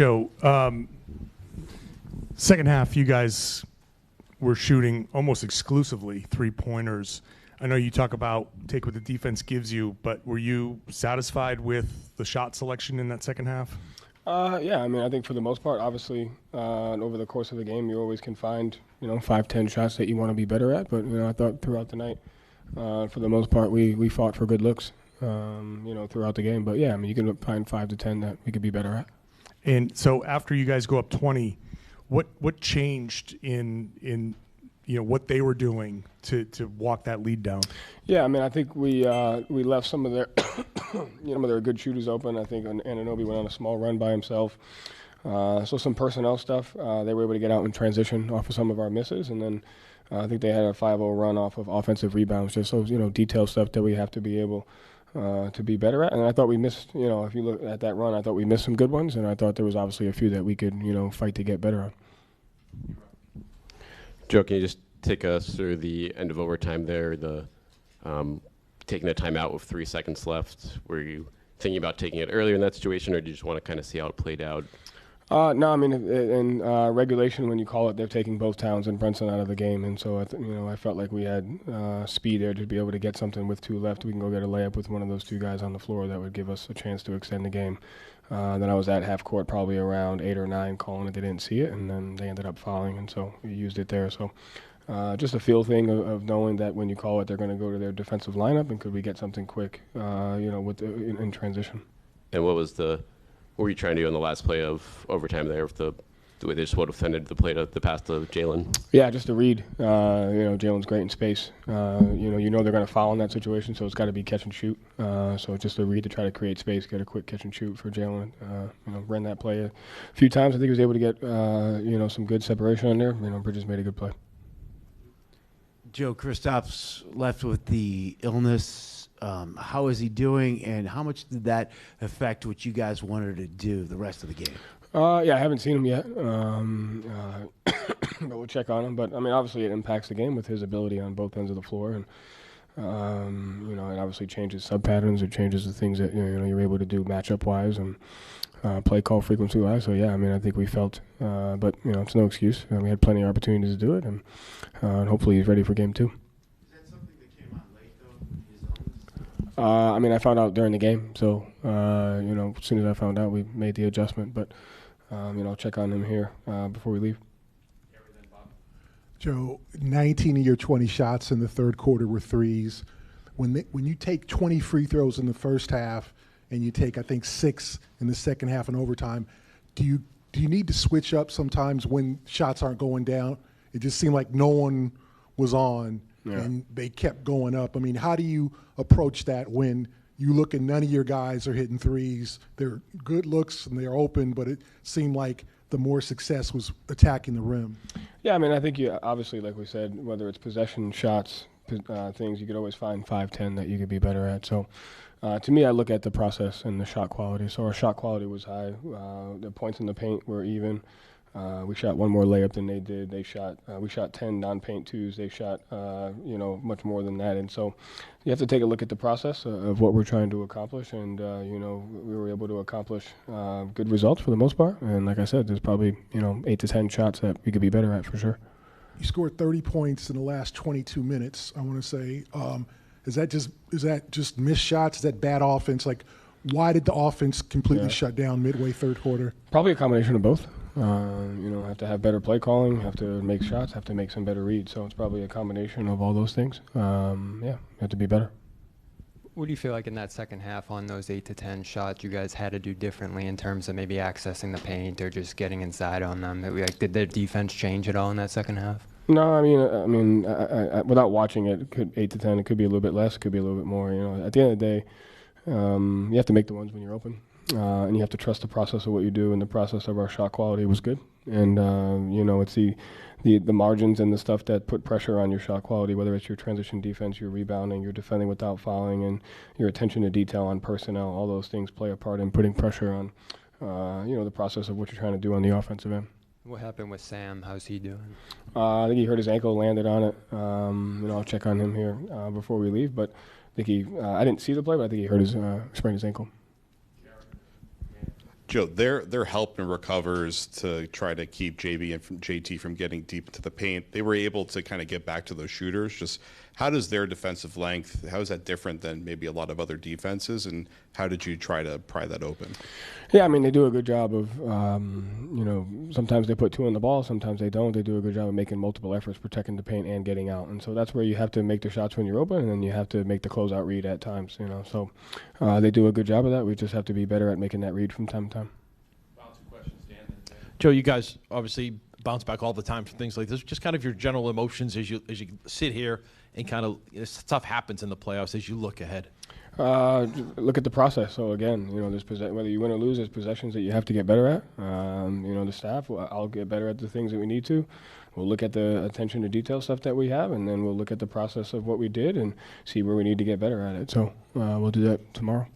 Joe, second half, you guys were shooting almost exclusively three-pointers. I know you talk about take what the defense gives you, but were you satisfied with the shot selection in that second half? Yeah, I mean, I think for the most part, obviously, over the course of the game, you always can find, 5, 10 shots that you want to be better at. But, I thought throughout the night, for the most part, we fought for good looks, throughout the game. But, yeah, I mean, you can find 5 to 10 that we could be better at. And so after you guys go up 20, what changed in what they were doing to walk that lead down? Yeah, I mean, I think we left some of their their good shooters open. I think Anunoby went on a small run by himself. So some personnel stuff. They were able to get out in transition off of some of our misses, and then I think they had a 5-0 run off of offensive rebounds. Just so detailed stuff that we have to be able to be better at. And I thought we missed. If you look at that run, I thought we missed some good ones, and I thought there was obviously a few that we could fight to get better on. Joe, can you just take us through the end of overtime there, the taking a timeout with 3 seconds left? Were you thinking about taking it earlier in that situation, or did you just want to kind of see how it played out? No, I mean, in regulation, when you call it, they're taking both Towns and Brunson out of the game, and so I felt like we had speed there to be able to get something with 2 left. We can go get a layup with one of those 2 guys on the floor that would give us a chance to extend the game. Then I was at half court probably around 8 or 9 calling it. They didn't see it, and then they ended up fouling, and so we used it there. So just a feel thing of knowing that when you call it, they're going to go to their defensive lineup, and could we get something quick, in transition. And what were you trying to do on the last play of overtime there with the way they just would have defended the play the pass to Jalen? Yeah, just to read. Jalen's great in space. They're going to foul in that situation, so it's got to be catch and shoot. So just a read to try to create space, get a quick catch and shoot for Jalen. Ran that play a few times. I think he was able to get some good separation on there. Bridges made a good play. Joe, Kristaps left with the illness. How is he doing, and how much did that affect what you guys wanted to do the rest of the game? Yeah, I haven't seen him yet, but we'll check on him. But, I mean, obviously it impacts the game with his ability on both ends of the floor. And, it obviously changes sub-patterns. It changes the things that, you're able to do matchup-wise and play call frequency-wise. So, yeah, I mean, I think we felt, but, it's no excuse. We had plenty of opportunities to do it, and hopefully he's ready for game 2. I found out during the game, so, as soon as I found out, we made the adjustment. But, I'll check on him here before we leave. Joe, 19 of your 20 shots in the third quarter were threes. When you take 20 free throws in the first half and you take, I think, 6 in the second half in overtime, do you need to switch up sometimes when shots aren't going down? It just seemed like no one was on. Yeah. And they kept going up. I mean, how do you approach that when you look and none of your guys are hitting threes? They're good looks and they're open, but it seemed like the more success was attacking the rim. Yeah, I mean, I think you obviously, like we said, whether it's possession, shots, things, you could always find 5, 10 that you could be better at. So to me, I look at the process and the shot quality. So our shot quality was high. The points in the paint were even. We shot one more layup than they did. We shot 10 non-paint twos. They shot, much more than that. And so you have to take a look at the process of what we're trying to accomplish. And, we were able to accomplish good results for the most part. And like I said, there's probably, 8 to 10 shots that we could be better at for sure. You scored 30 points in the last 22 minutes, I want to say. Is that just missed shots? Is that bad offense? Like, why did the offense completely shut down midway third quarter? Probably a combination of both. Have to have better play calling, have to make shots, have to make some better reads. So it's probably a combination of all those things. Have to be better. What do you feel like in that second half on those 8 to 10 shots you guys had to do differently in terms of maybe accessing the paint or just getting inside on them? Did their defense change at all in that second half? No, I without watching it, 8 to 10, it could be a little bit less, it could be a little bit more. At the end of the day, you have to make the ones when you're open. And you have to trust the process of what you do, and the process of our shot quality was good. And, it's the margins and the stuff that put pressure on your shot quality, whether it's your transition defense, your rebounding, your defending without fouling, and your attention to detail on personnel. All those things play a part in putting pressure on, the process of what you're trying to do on the offensive end. What happened with Sam? How's he doing? I think he hurt his ankle, landed on it. I'll check on him here before we leave. But I think I didn't see the play, but I think he sprained his ankle. Joe, their help and recovers to try to keep JT from getting deep into the paint. They were able to kind of get back to those shooters. Just how does their defensive length, how is that different than maybe a lot of other defenses, and how did you try to pry that open? Yeah, I mean, they do a good job of, sometimes they put two on the ball, sometimes they don't. They do a good job of making multiple efforts, protecting the paint and getting out. And so that's where you have to make the shots when you're open, and then you have to make the closeout read at times, So they do a good job of that. We just have to be better at making that read from time to time. Joe, you guys obviously bounce back all the time from things like this. Just kind of your general emotions as you sit here and kind of stuff happens in the playoffs as you look ahead. Look at the process. So again, there's whether you win or lose, there's possessions that you have to get better at. The staff, I'll get better at the things that we need to. We'll look at the attention to detail stuff that we have, and then we'll look at the process of what we did and see where we need to get better at it. So we'll do that tomorrow.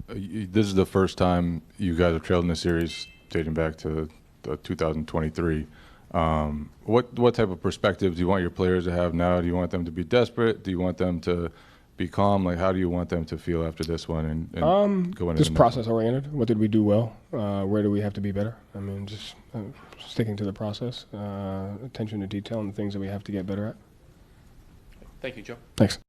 This is the first time you guys have trailed in the series dating back to 2023. What type of perspective do you want your players to have now? Do you want them to be desperate? Do you want them to be calm? Like, how do you want them to feel after this one and go into just process oriented? What did we do well? Where do we have to be better? I mean, just sticking to the process, attention to detail, and the things that we have to get better at. Thank you, Joe. Thanks.